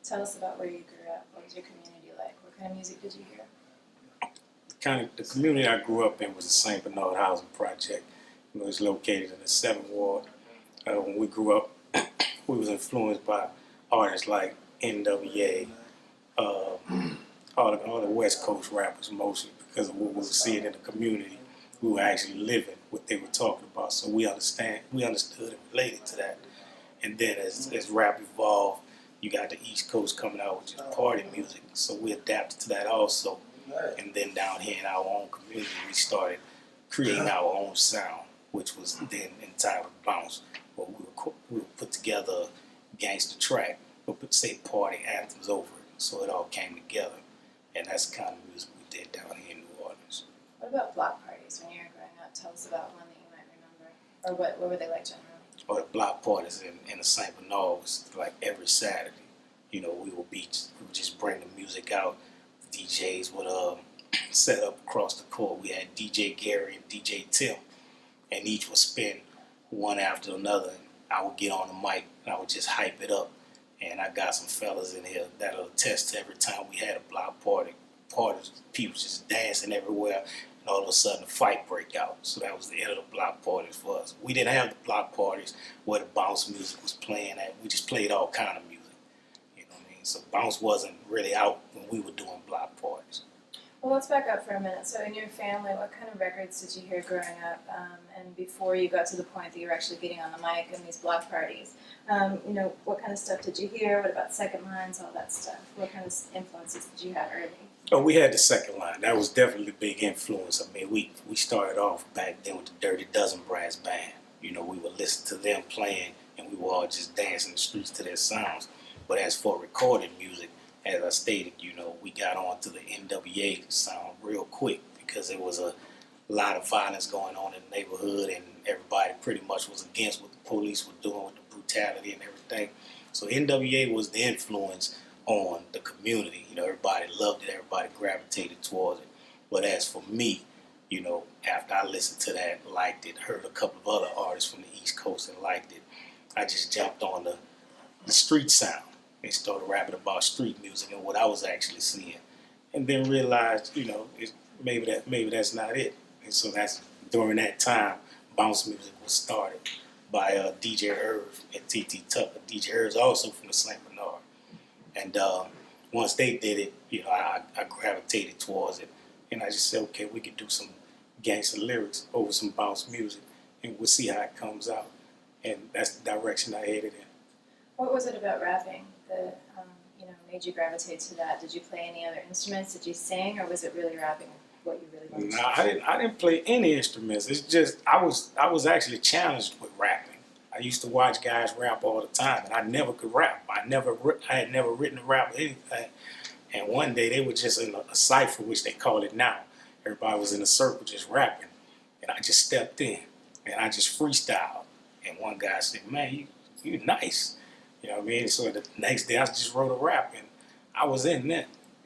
Tell us about where you grew up. What was your community like? What kind of music did you hear? The community I grew up in was the St. Bernard Housing Project. It was located in the 7th Ward. When we grew up, we was influenced by artists like NWA, all the West Coast rappers mostly, because of what we were seeing in the community. We were actually living what they were talking about, so we understood and related to that. And then as rap evolved, you got the East Coast coming out with just party music, so we adapted to that also. And then down here in our own community, we started creating our own sound, which was then entitled Bounce, where we would put together a gangster track, but say party anthems over it, so it all came together. And that's the kind of music we did down here in New Orleans. What about block parties when you were growing up? Tell us about one that you might remember. Or what were they like generally? Or the block parties in the St. Bernard was like every Saturday. You know, we would just bring the music out. DJs would set up across the court. We had DJ Gary and DJ Tim, and each would spin one after another. And I would get on the mic and I would just hype it up. And I got some fellas in here that'll attest to every time we had a block party. Parties, people just dancing everywhere, and all of a sudden a fight break out. So that was the end of the block parties for us. We didn't have the block parties where the bounce music was playing at. We just played all kind of music. You know what I mean? So bounce wasn't really out when we were doing block parties. Well, let's back up for a minute. So in your family, what kind of records did you hear growing up? And before you got to the point that you were actually getting on the mic in these block parties, what kind of stuff did you hear? What about secondlines, all that stuff? What kind of influences did you have early? Oh, we had the second line. That was definitely a big influence. I mean, we started off back then with the Dirty Dozen Brass Band. You know, we would listen to them playing, and we were all just dancing the streets to their sounds. But as for recorded music, as I stated, you know, we got on to the NWA sound real quick because there was a lot of violence going on in the neighborhood, and everybody pretty much was against what the police were doing with the brutality and everything. So NWA was the influence on the community. You know, everybody loved it, everybody gravitated towards it. But as for me, you know, after I listened to that, liked it, heard a couple of other artists from the East Coast and liked it, I just jumped on the street sound and started rapping about street music and what I was actually seeing. And then realized, you know, maybe that's not it. And so that's during that time, bounce music was started by DJ Irv and T.T. Tucker. DJ Irv's also from the St. Bernard. And once they did it, you know, I gravitated towards it. And I just said, okay, we could do some gangster lyrics over some bounce music, and we'll see how it comes out. And that's the direction I headed in. What was it about rapping that made you gravitate to that? Did you play any other instruments? Did you sing, or was it really rapping what you really wanted to do? I didn't play any instruments. It's just I was actually challenged with rapping. I used to watch guys rap all the time, and I never could rap. I had never written a rap or anything. And one day they were just in a cipher, which they call it now. Everybody was in a circle just rapping, and I just stepped in and I just freestyled. And one guy said, "Man, you nice." You know what I mean? So the next day I just wrote a rap, and I was in then.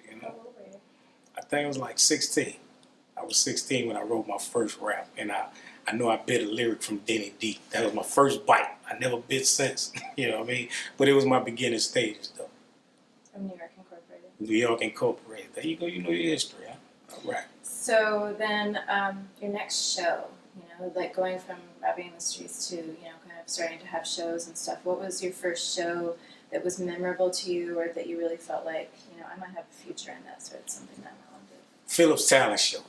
You know, I think I was like 16. I was 16 when I wrote my first rap, and I know I bit a lyric from Denny D. That was my first bite. I never bit since. You know what I mean? But it was my beginning stages, though. From New York Incorporated. New York Incorporated. There you go. You know your history, huh? All right. So then, your next show, like going from rapping in the streets to, kind of starting to have shows and stuff. What was your first show that was memorable to you, or that you really felt like, I might have a future in this, or it's something that I want to do? Phillips Talent Show.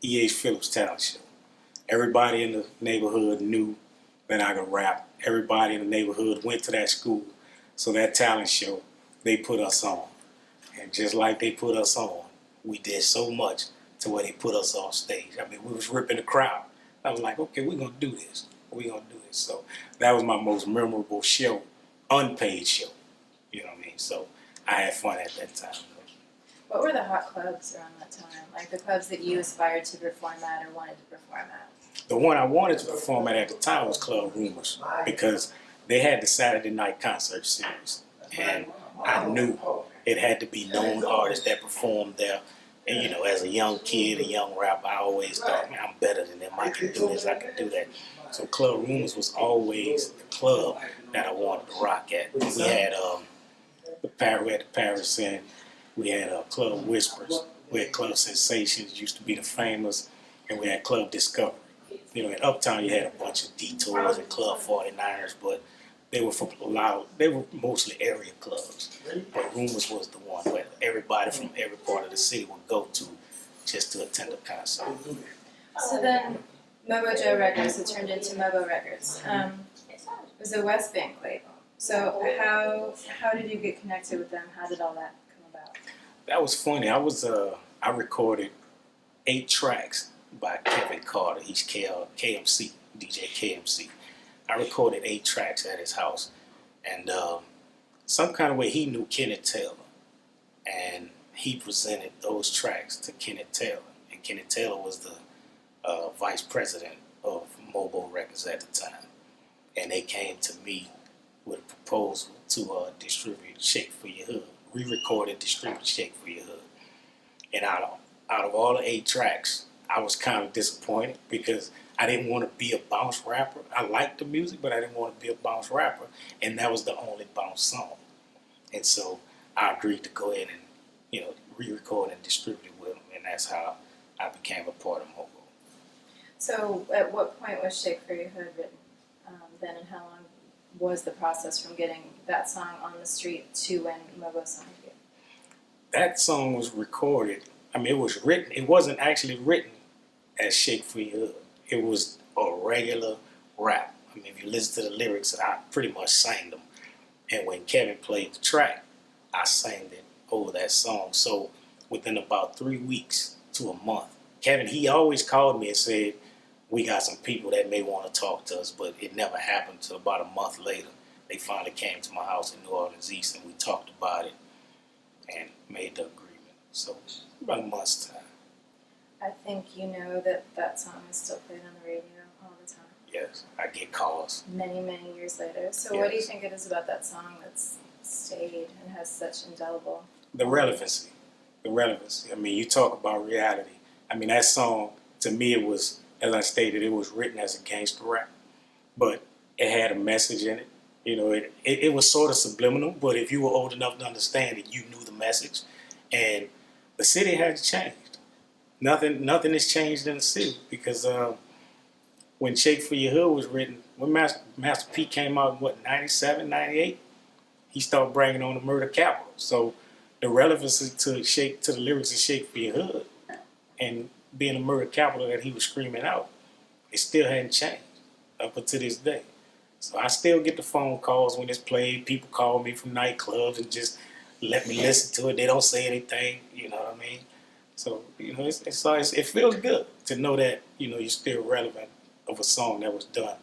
EA's Phillips Talent Show. Everybody in the neighborhood knew that I could rap. Everybody in the neighborhood went to that school. So that talent show, they put us on. And just like they put us on, we did so much to where they put us off stage. I mean, we was ripping the crowd. I was like, okay, we're going to do this. We're going to do this. So that was my most memorable show, unpaid show. You know what I mean? So I had fun at that time. What were the hot clubs around that time? Like the clubs that you aspired to perform at or wanted to perform at? The one I wanted to perform at the time was Club Rumors, because they had the Saturday night concert series. And I knew it had to be known artists that performed there. And, as a young kid, a young rapper, I always thought, man, I'm better than them. I can do this, I can do that. So Club Rumors was always the club that I wanted to rock at. We had We had the Paris and we had Club Whispers. We had Club Sensations, used to be the famous, and we had Club Discovery. You know, in Uptown you had a bunch of detours and Club 49ers, but they were they were mostly area clubs. But Rumors was the one where everybody from every part of the city would go to just to attend a concert. So then, Mobo Records, it turned into Mobo Records. It was a Westbank label. So how did you get connected with them? How did all that come about? That was funny. I recorded 8 tracks by Kevin Carter. He's KMC, DJ KMC. I recorded 8 tracks at his house, and some kind of way he knew Kenneth Taylor, and he presented those tracks to Kenneth Taylor, and Kenneth Taylor was the vice president of Mobo Records at the time, and they came to me with a proposal to distribute Shake for Your Hood, re-recorded distribute Shake for Your Hood, and out of all the 8 tracks, I was kind of disappointed because I didn't want to be a bounce rapper. I liked the music, but I didn't want to be a bounce rapper, and that was the only bounce song. And so I agreed to go ahead and, you know, re-record and distribute it with them, and that's how I became a part of Mobo. So at what point was Shake for Your Hood written then, and how long was the process from getting that song on the street to when Mobo signed you? That song was recorded. I mean, it was written. It wasn't actually written as Shake for Your Hood. It was a regular rap. I mean, if you listen to the lyrics, I pretty much sang them. And when Kevin played the track, I sang it over that song. So within about 3 weeks to a month, Kevin, he always called me and said, we got some people that may want to talk to us, but it never happened until about a month later. They finally came to my house in New Orleans East, and we talked about it and made the agreement. So about a month's time. I think you know that that song is still played on the radio all the time. Yes, I get calls. Many, many years later. So Yes. what do you think it is about that song that's stayed and has such indelible? The relevancy. The relevancy. I mean, you talk about reality. I mean, that song, to me, it was, as I stated, it was written as a gangster rap, but it had a message in it. You know, it was sort of subliminal, but if you were old enough to understand it, you knew the message. And the city has changed. Nothing has changed in the city because when Shake for Your Hood was written, when Master P came out in, what, 97, 98, he started bringing on the murder capital. So the relevancy to the lyrics of Shake for Your Hood and being a murder capital that he was screaming out, it still hadn't changed up until this day. So I still get the phone calls when it's played. People call me from nightclubs and just let me listen to it. They don't say anything, you know what I mean? So, you know, it feels good to know that, you know, you're still relevant of a song that was done,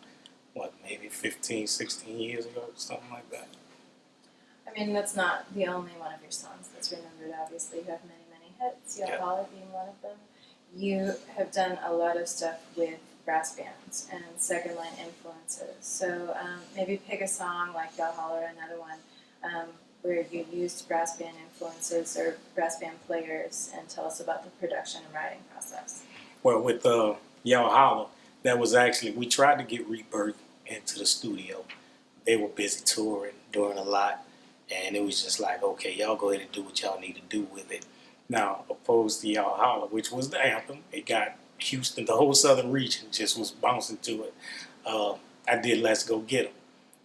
what, maybe 15, 16 years ago, something like that. I mean, that's not the only one of your songs that's remembered, obviously. You have many, many hits, Yall Holla being one of them. You have done a lot of stuff with brass bands and second line influences. So maybe pick a song like Yall Holla or another one where you used brass band influences or brass band players, and tell us about the production and writing process. Well, with Yall Holla, that was actually, we tried to get Rebirth into the studio. They were busy touring, doing a lot, and it was just like, okay, y'all go ahead and do what y'all need to do with it. Now, opposed to Yall Holla, which was the anthem, it got Houston, the whole southern region just was bouncing to it. I did Let's Go Get 'Em,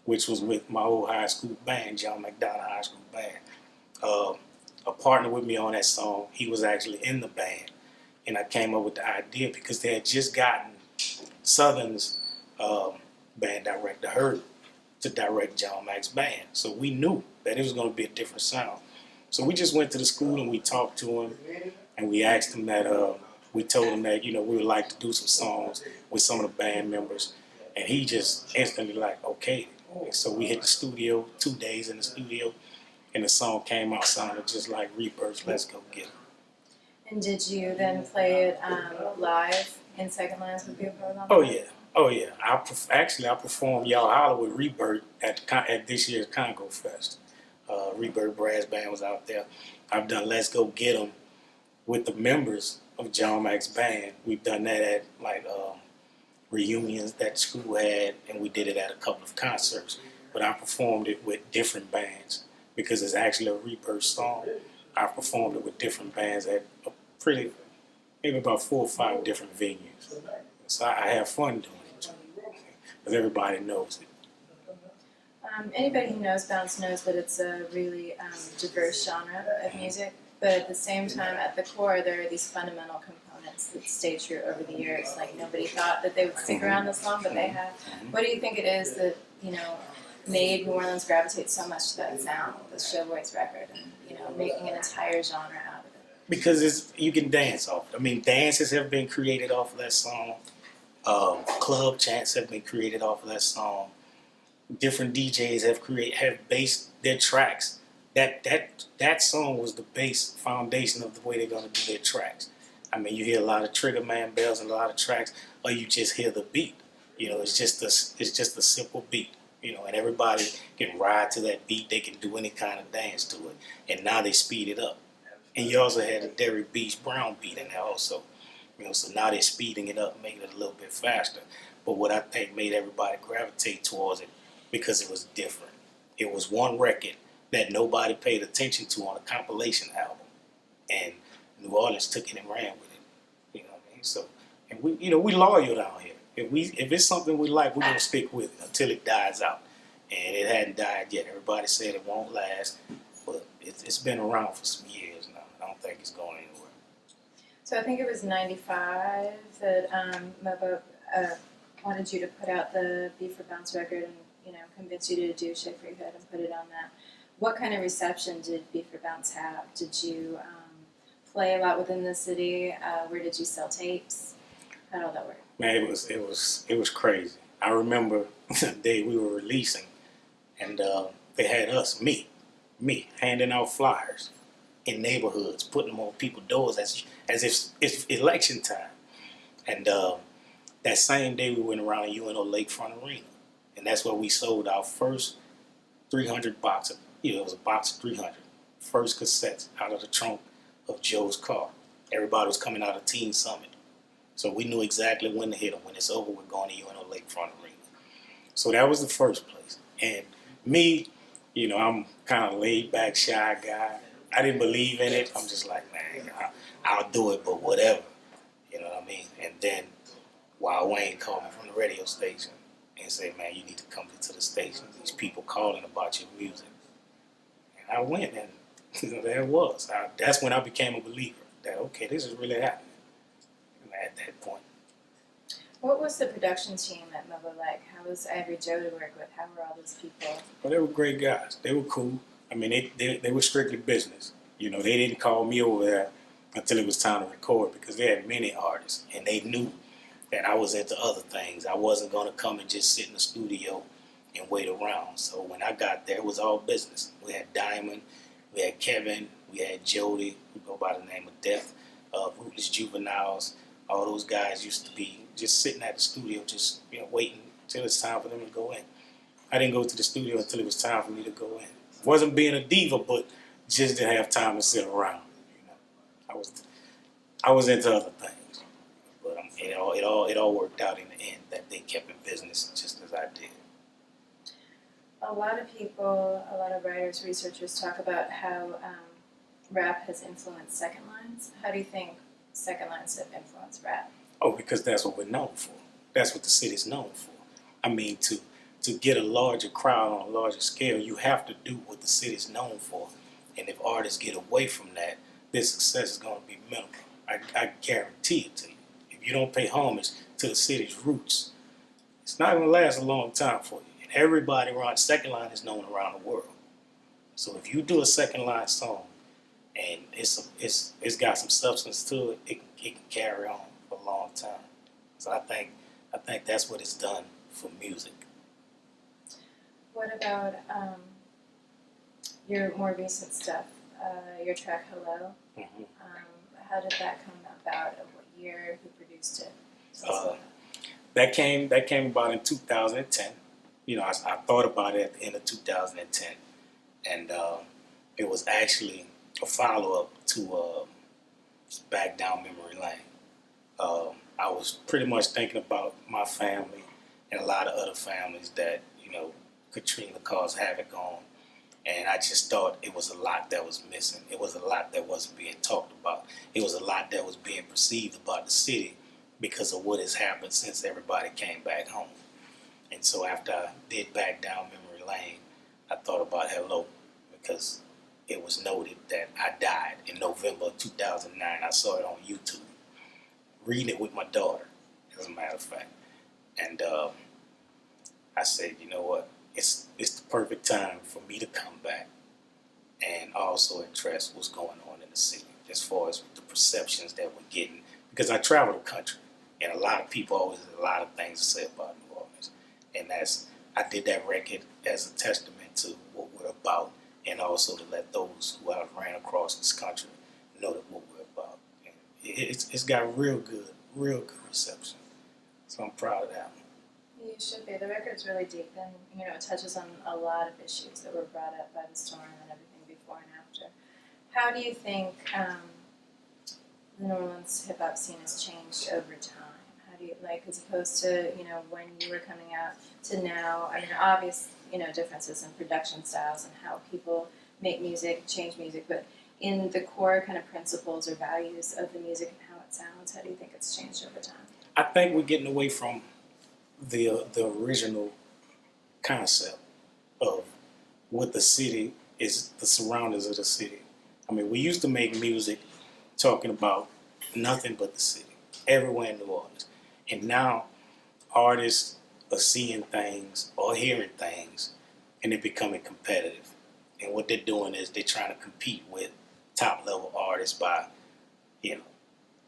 which was with my old high school band, John McDonough High School Band. A partner with me on that song, he was actually in the band. And I came up with the idea because they had just gotten Southern's band director, Herb, to direct John Mack's band. So we knew that it was going to be a different sound. So we just went to the school and we talked to him, and we asked him that, we told him that, you know, we would like to do some songs with some of the band members. And he just instantly like, okay. And so we hit the studio, 2 days in the studio, and the song came out sounded just like Rebirth's Let's Go Get 'Em. And did you then play it live in second lines with people on Oh yeah, oh yeah. I performed Yall Holla with Rebirth at this year's Congo Fest. Rebirth Brass Band was out there. I've done Let's Go Get 'Em with the members of John Mack's band. We've done that at like reunions that school had, and we did it at a couple of concerts. But I performed it with different bands because it's actually a rebirth song. I performed it with different bands at maybe about 4 or 5 different venues. So I have fun doing it because everybody knows it. Anybody who knows bounce knows that it's a really diverse genre of music, but at the same time, at the core, there are these fundamental components that stay true over the years. Like nobody thought that they would stick around this long, but they have. What do you think it is that made New Orleans gravitate so much to that sound, the Showboys record, and making an entire genre out of it? Because you can dance off it. I mean, dances have been created off of that song. Club chants have been created off of that song. Different DJs have based their tracks. That song was the base foundation of the way they're gonna do their tracks. I mean, you hear a lot of Trigger Man bells and a lot of tracks, or you just hear the beat. It's just a simple beat. And everybody can ride to that beat. They can do any kind of dance to it. And now they speed it up. And you also had a Derrick Beach Brown beat in there also. So now they're speeding it up, making it a little bit faster. But what I think made everybody gravitate towards it, because it was different. It was one record that nobody paid attention to on a compilation album. And New Orleans took it and ran with it. You know what I mean? So, and we loyal down here. If it's something we like, we're gonna stick with it until it dies out. And it hadn't died yet. Everybody said it won't last, but it's been around for some years now. I don't think it's going anywhere. So I think it was '95 that Mobo wanted you to put out the Beat for Bounce record and convince you to do Shake for Your Head and put it on that. What kind of reception did Beat for Bounce have? Did you play a lot within the city? Where did you sell tapes? How did all that work? Man, it was crazy. I remember the day we were releasing, and they had me, handing out flyers in neighborhoods, putting them on people's doors as if it's election time. And that same day we went around the UNO Lakefront Arena, and that's where we sold our first 300 box. It was a box of 300. First cassettes out of the trunk of Joe's car. Everybody was coming out of Teen Summit. So we knew exactly when to hit them. When it's over, we're going to UNO Lakefront Arena. So that was the first place. And me, I'm kind of laid back, shy guy. I didn't believe in it. I'm just like, man, I'll do it, but whatever. You know what I mean? And then Wild Wayne called me from the radio station and said, man, you need to come to the station. These people calling about your music. And I went, and there it was. That's when I became a believer that, okay, this is really happening. At that point. What was the production team at Mobo like? How was Ivory Joe to work with? How were all those people? Well, they were great guys. They were cool. I mean, they were strictly business. They didn't call me over there until it was time to record because they had many artists, and they knew that I was into other things. I wasn't going to come and just sit in the studio and wait around. So when I got there, it was all business. We had Diamond, we had Kevin, we had Jody, who go by the name of Death, Rootless Juveniles. All those guys used to be just sitting at the studio, just waiting until it's time for them to go in. I didn't go to the studio until it was time for me to go in. Wasn't being a diva, but just didn't have time to sit around. I was into other things, but it all worked out in the end that they kept in business just as I did. A lot of people, a lot of writers, researchers talk about how rap has influenced second lines. How do you think second lines have influenced rap? Oh, because that's what we're known for. That's what the city's known for. I mean, to get a larger crowd on a larger scale, you have to do what the city's known for. And if artists get away from that, their success is going to be minimal. I guarantee it to you. If you don't pay homage to the city's roots, it's not going to last a long time for you. And everybody around second line is known around the world. So if you do a second line song, and it's got some substance to it, it can carry on for a long time. So I think that's what it's done for music. What about your more recent stuff? Your track "Hello." Mm-hmm. How did that come about? Of what year? Who produced it? That came about in 2010. I thought about it at the end of 2010, and it was actually a follow-up to Back Down Memory Lane. I was pretty much thinking about my family and a lot of other families that, Katrina caused havoc on. And I just thought it was a lot that was missing. It was a lot that wasn't being talked about. It was a lot that was being perceived about the city because of what has happened since everybody came back home. And so after I did Back Down Memory Lane, I thought about Hello, because it was noted that I died in November of 2009. I saw it on YouTube, reading it with my daughter, as a matter of fact. And I said, you know what? It's the perfect time for me to come back and also address what's going on in the city as far as the perceptions that we're getting. Because I travel the country, and a lot of people always have a lot of things to say about New Orleans. And I did that record as a testament to what we're about, and also to let those who I've ran across this country know that what we're about. And it's got real good reception. So I'm proud of that one. You should be. The record's really deep, and it touches on a lot of issues that were brought up by the storm and everything before and after. How do you think the New Orleans hip hop scene has changed over time? How do you as opposed to when you were coming out to now? I mean, obvious differences in production styles and how people make music, change music, but in the core kind of principles or values of the music and how it sounds, how do you think it's changed over time? I think we're getting away from the original concept of what the city is, the surroundings of the city. I mean, we used to make music talking about nothing but the city, everywhere in New Orleans. And now artists are seeing things or hearing things, and they're becoming competitive. And what they're doing is they're trying to compete with top level artists by,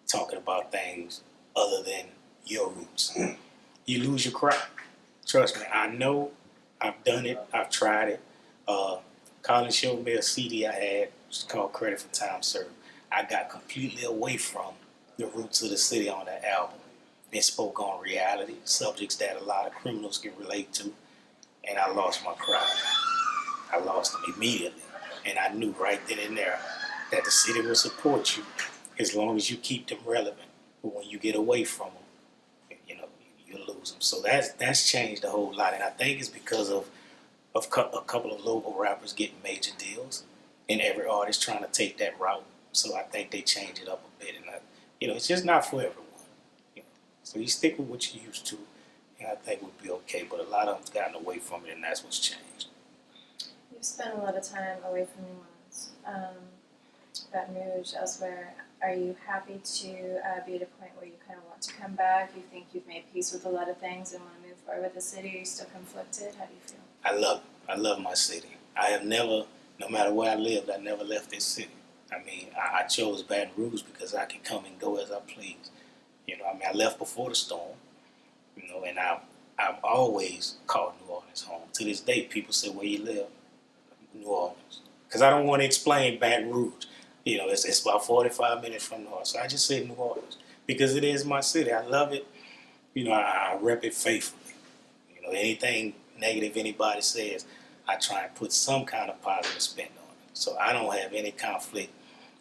talking about things other than your roots. You lose your crowd. Trust me, I know. I've done it. I've tried it. Colin showed me a CD I had. It's called Credit for Time Served. I got completely away from the roots of the city on that album. It spoke on reality, subjects that a lot of criminals can relate to, and I lost my crowd. I lost them immediately, and I knew right then and there that the city will support you as long as you keep them relevant. But when you get away from them, you lose them. So that's changed a whole lot, and I think it's because of a couple of local rappers getting major deals, and every artist trying to take that route. So I think they change it up a bit, and it's just not for everyone. So you stick with what you used to, and I think we'll be okay. But a lot of them's gotten away from it, and that's what's changed. You've spent a lot of time away from New Orleans, Baton Rouge, elsewhere. Are you happy to be at a point where you kind of want to come back? You think you've made peace with a lot of things and want to move forward with the city? Are you still conflicted? How do you feel? I love it. I love my city. I have never, no matter where I lived, I never left this city. I mean, I chose Baton Rouge because I could come and go as I please. I left before the storm, and I've always called New Orleans home. To this day, people say, where you live? New Orleans. Because I don't want to explain Baton Rouge. It's about 45 minutes from North. So I just say New Orleans because it is my city. I love it. I rep it faithfully. Anything negative anybody says, I try and put some kind of positive spin on it. So I don't have any conflict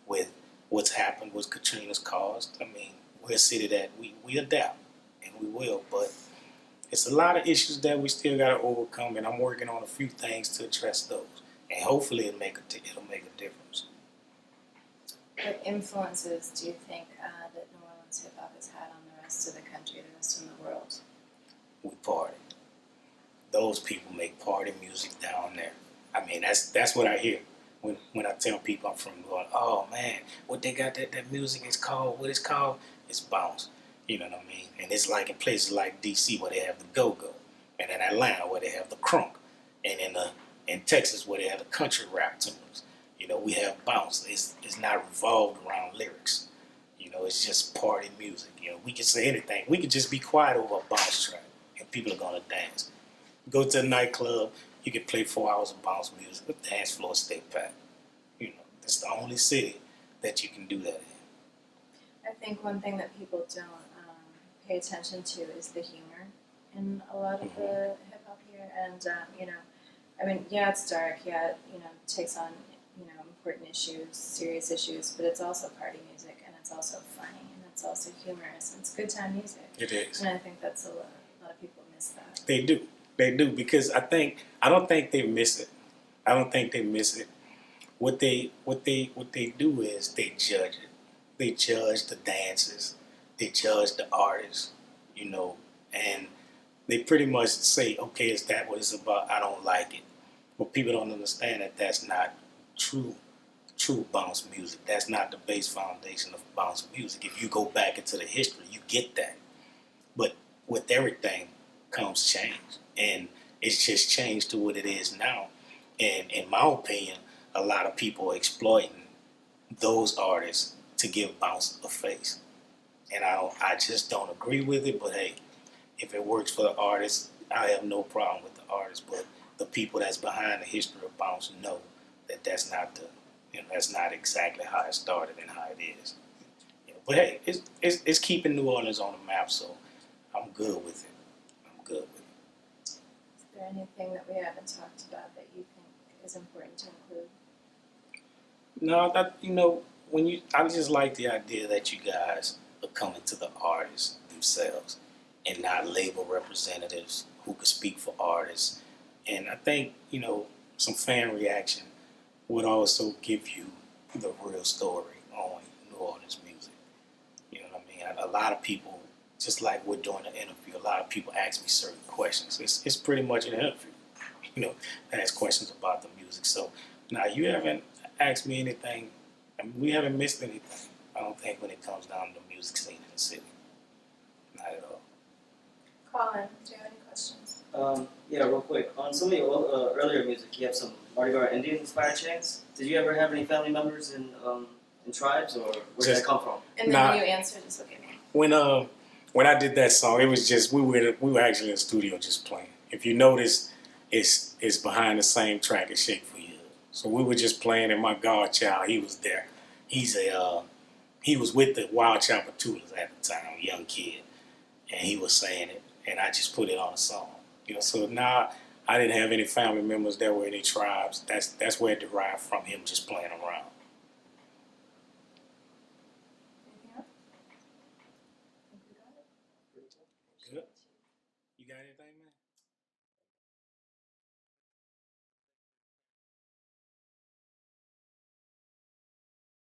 with what's happened, what Katrina's caused. I mean, we're a city that we adapt, and we will. But it's a lot of issues that we still got to overcome, and I'm working on a few things to address those. And hopefully it'll make a difference. What influences do you think that New Orleans hip-hop has had on the rest of the country, the rest of the world? We party. Those people make party music down there. I mean, that's what I hear when I tell people I'm from New Orleans. Oh man, what they got that music is called? What it's called? It's bounce. You know what I mean? And it's like in places like DC where they have the go-go, and in Atlanta where they have the crunk, and in Texas where they have the country rap tunes. We have bounce. It's not revolved around lyrics. It's just party music. We can say anything. We can just be quiet over a bounce track, and people are gonna dance. Go to a nightclub, you can play 4 hours of bounce music. The dance floor stay packed. It's the only city that you can do that in. I think one thing that people don't pay attention to is the humor in a lot of the hip hop here, and I mean, yeah, it's dark, yeah, it takes on important issues, serious issues, but it's also party music, and it's also funny, and it's also humorous, and it's good time music. It is. And I think that's a lot of people miss that. They do, because I don't think they miss it. I don't think they miss it. What they do is they judge it. They judge the dances. They judge the artists, you know, and they pretty much say, okay, is that what it's about? I don't like it. But people don't understand that that's not true bounce music. That's not the base foundation of bounce music. If you go back into the history, you get that. But with everything comes change. And it's just changed to what it is now. And in my opinion, a lot of people are exploiting those artists to give bounce a face. And I just don't agree with it, but hey, if it works for the artist, I have no problem with the artist. But the people that's behind the history of bounce know that that's not exactly how it started and how it is. But hey, it's keeping New Orleans on the map, so I'm good with it. I'm good with it. Is there anything that we haven't talked about that you think is important to include? No, I just like the idea that you guys are coming to the artists themselves and not label representatives who could speak for artists. And I think, some fan reaction would also give you the real story on New Orleans music. You know what I mean? A lot of people, just like we're doing an interview, a lot of people ask me certain questions. It's pretty much an interview, ask questions about the music. So now you haven't asked me anything. I mean, we haven't missed anything, I don't think, when it comes down to the music scene in the city. Not at all. Colin, do you have any questions? Yeah, real quick. On some of your earlier music, you have some Mardi Gras Indian inspired chants. Did you ever have any family members in tribes, or where did that come from? And then when you answer, just look at me. When I did that song, it was just we were actually in the studio just playing. If you notice, it's behind the same track as Shake for You. So we were just playing, and my godchild, he was there. He was with the Wild Child Patulas at the time, young kid, and he was saying it, and I just put it on a song. So now I didn't have any family members that were any tribes. That's where it derived from, him just playing around.